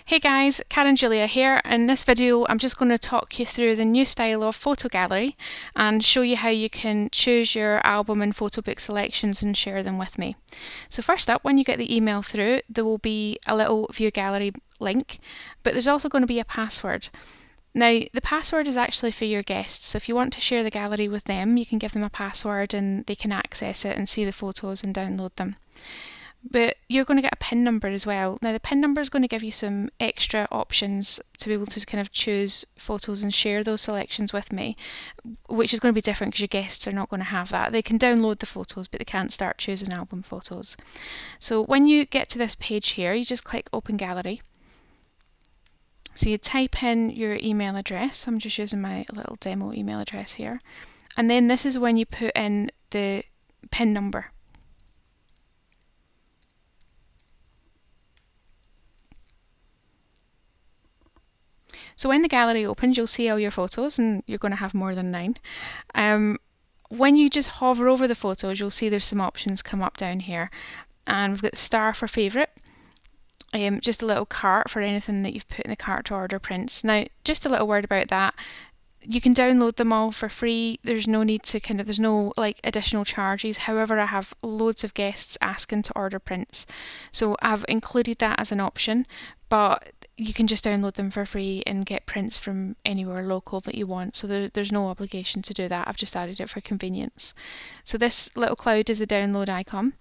Hey guys, Karen Julia here. In this video I'm just going to talk you through the new style of photo gallery and show you how you can choose your album and photo book selections and share them with me. So first up, when you get the email through, there will be a little view gallery link, but there's also going to be a password. Now, the password is actually for your guests, so if you want to share the gallery with them, you can give them a password and they can access it and see the photos and download them. But you're going to get a PIN number as well. Now the PIN number is going to give you some extra options to be able to kind of choose photos and share those selections with me, which is going to be different because your guests are not going to have that. They can download the photos, but they can't start choosing album photos. So when you get to this page here, you just click Open Gallery. So you type in your email address. I'm just using my little demo email address here. And then this is when you put in the PIN number. So when the gallery opens, you'll see all your photos, and you're going to have more than 9. When you just hover over the photos, you'll see there's some options come up down here. And we've got the star for favourite, just a little cart for anything that you've put in the cart to order prints. Now, just a little word about that. You can download them all for free. There's no need to there's no like additional charges. However, I have loads of guests asking to order prints, so I've included that as an option, but you can just download them for free and get prints from anywhere local that you want. So there's no obligation to do that. I've just added it for convenience. So this little cloud is the download icon.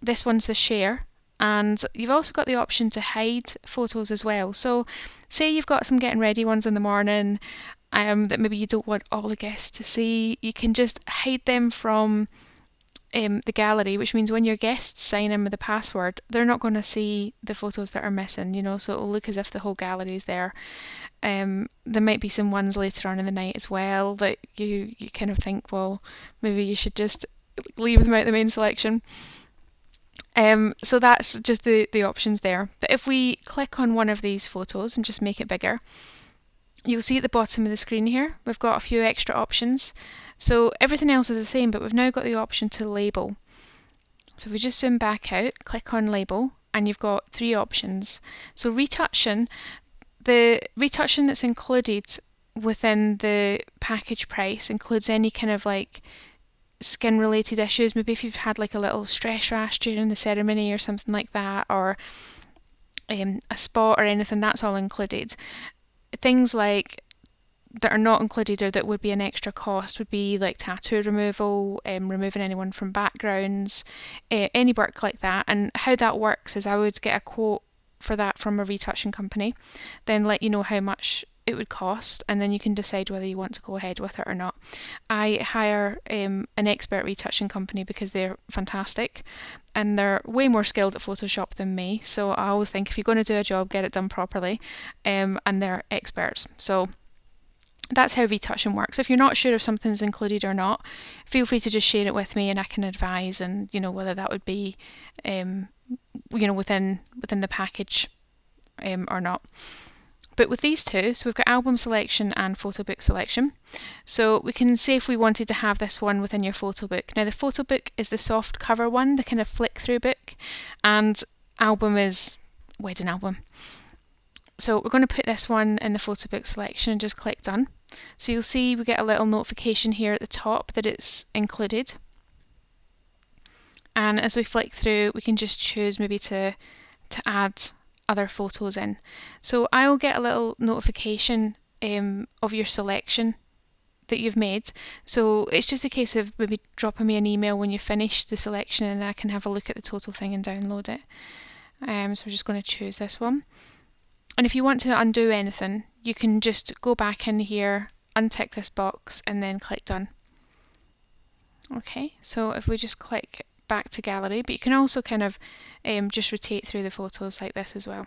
This one's the share. And you've also got the option to hide photos as well. So say you've got some getting ready ones in the morning that maybe you don't want all the guests to see, you can just hide them from the gallery, which means when your guests sign in with a password, they're not going to see the photos that are missing, so it'll look as if the whole gallery is there. There might be some ones later on in the night as well that you kind of think, well, maybe you should just leave them out the main selection. So that's just the options there. But if we click on one of these photos and just make it bigger, you'll see at the bottom of the screen here, we've got a few extra options. So everything else is the same, but we've now got the option to label. So if we just zoom back out, click on label, and you've got 3 options. So retouching, the retouching that's included within the package price includes any kind of like skin related issues. Maybe if you've had like a little stress rash during the ceremony or something like that, or a spot or anything, that's all included. Things like that are not included or that would be an extra cost would be like tattoo removal, removing anyone from backgrounds, any work like that. And how that works is I would get a quote for that from a retouching company, then let you know how much it would cost, and then you can decide whether you want to go ahead with it or not. I hire an expert retouching company because they're fantastic and they're way more skilled at Photoshop than me, so I always think if you're going to do a job, get it done properly, and they're experts. So that's how retouching works. If you're not sure if something's included or not, feel free to just share it with me and I can advise, and whether that would be within the package or not. But with these two, so we've got album selection and photo book selection. So we can say if we wanted to have this one within your photo book. Now the photo book is the soft cover one, the kind of flick through book, and album is wedding album. So we're going to put this one in the photo book selection and just click done. So you'll see we get a little notification here at the top that it's included. And as we flick through, we can just choose maybe to add other photos in. So I'll get a little notification of your selection that you've made. So it's just a case of maybe dropping me an email when you finish the selection and I can have a look at the total thing and download it. So we're just going to choose this one. And if you want to undo anything, you can just go back in here, untick this box, and then click done. Okay, so if we just click back to gallery, but you can also kind of just rotate through the photos like this as well.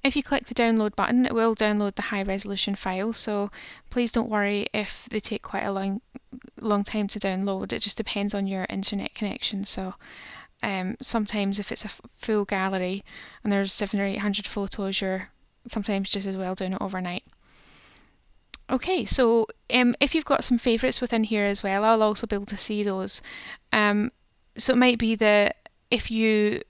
If you click the download button, it will download the high resolution file, so please don't worry if they take quite a long time to download. It just depends on your internet connection. So sometimes if it's a full gallery and there's 700 or 800 photos, you're sometimes just as well doing it overnight. Okay, so if you've got some favourites within here as well, I'll also be able to see those. So it might be that if you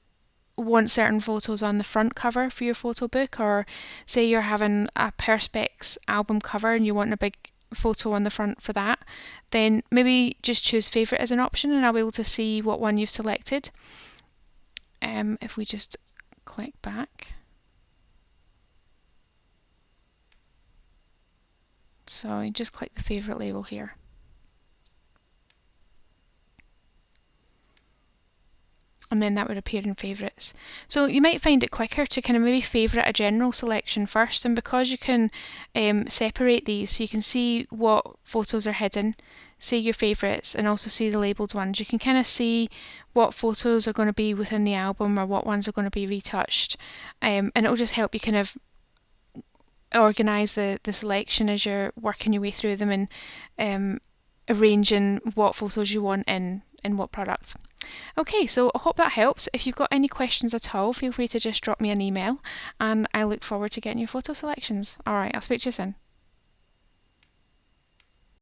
want certain photos on the front cover for your photo book, or say you're having a Perspex album cover and you want a big photo on the front for that, then maybe just choose favourite as an option and I'll be able to see what one you've selected. If we just click back. So you just click the favourite label here. And then that would appear in favourites. So you might find it quicker to kind of maybe favourite a general selection first, and because you can separate these so you can see what photos are hidden, see your favourites, and also see the labelled ones, you can kind of see what photos are going to be within the album or what ones are going to be retouched, and it'll just help you kind of organise the selection as you're working your way through them and arranging what photos you want in what product. Okay, so I hope that helps. If you've got any questions at all, feel free to just drop me an email and I look forward to getting your photo selections. Alright, I'll speak to you soon.